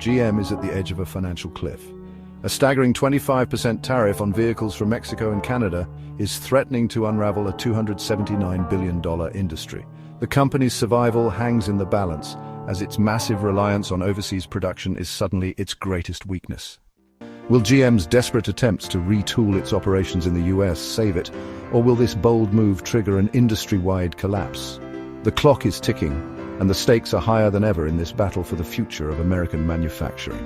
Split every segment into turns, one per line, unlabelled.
GM is at the edge of a financial cliff. A staggering 25% tariff on vehicles from Mexico and Canada is threatening to unravel a $279 billion industry. The company's survival hangs in the balance, as its massive reliance on overseas production is suddenly its greatest weakness. Will GM's desperate attempts to retool its operations in the US save it, or will this bold move trigger an industry-wide collapse? The clock is ticking, and the stakes are higher than ever in this battle for the future of American manufacturing.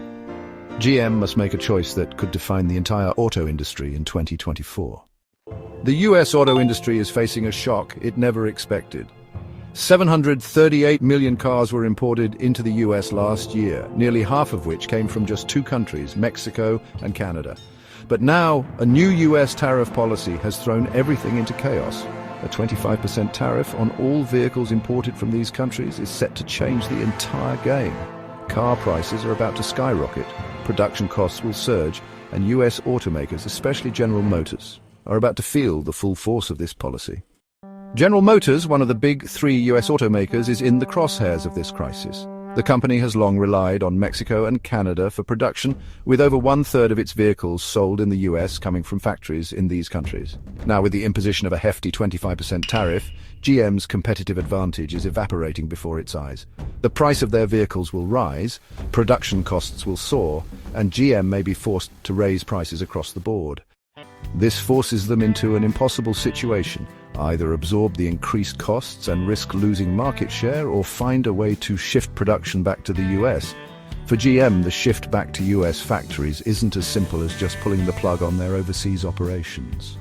GM must make a choice that could define the entire auto industry in 2024. The US auto industry is facing a shock it never expected. 738 million cars were imported into the US last year, nearly half of which came from just two countries, Mexico and Canada. But now, a new US tariff policy has thrown everything into chaos. A 25% tariff on all vehicles imported from these countries is set to change the entire game. Car prices are about to skyrocket, production costs will surge, and US automakers, especially General Motors, are about to feel the full force of this policy. General Motors, one of the big three US automakers, is in the crosshairs of this crisis. The company has long relied on Mexico and Canada for production, with over one-third of its vehicles sold in the US coming from factories in these countries. Now, with the imposition of a hefty 25% tariff, GM's competitive advantage is evaporating before its eyes. The price of their vehicles will rise, production costs will soar, and GM may be forced to raise prices across the board. This forces them into an impossible situation: either absorb the increased costs and risk losing market share, or find a way to shift production back to the US. For GM, the shift back to US factories isn't as simple as just pulling the plug on their overseas operations.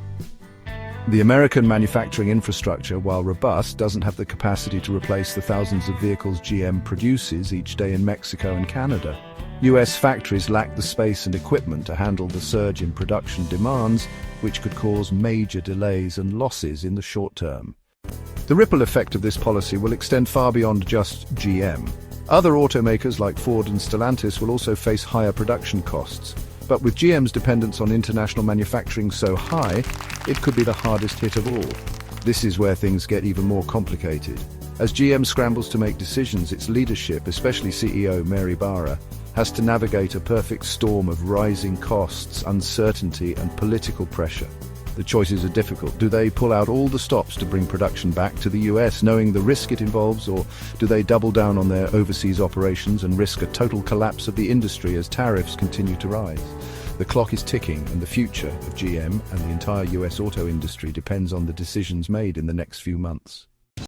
The American manufacturing infrastructure, while robust, doesn't have the capacity to replace the thousands of vehicles GM produces each day in Mexico and Canada. US factories lack the space and equipment to handle the surge in production demands, which could cause major delays and losses in the short term. The ripple effect of this policy will extend far beyond just GM. Other automakers like Ford and Stellantis will also face higher production costs. But with GM's dependence on international manufacturing so high, it could be the hardest hit of all. This is where things get even more complicated. As GM scrambles to make decisions, its leadership, especially CEO Mary Barra, has to navigate a perfect storm of rising costs, uncertainty, and political pressure. The choices are difficult. Do they pull out all the stops to bring production back to the US, knowing the risk it involves, or do they double down on their overseas operations and risk a total collapse of the industry as tariffs continue to rise? The clock is ticking, and the future of GM and the entire US auto industry depends on the decisions made in the next few months.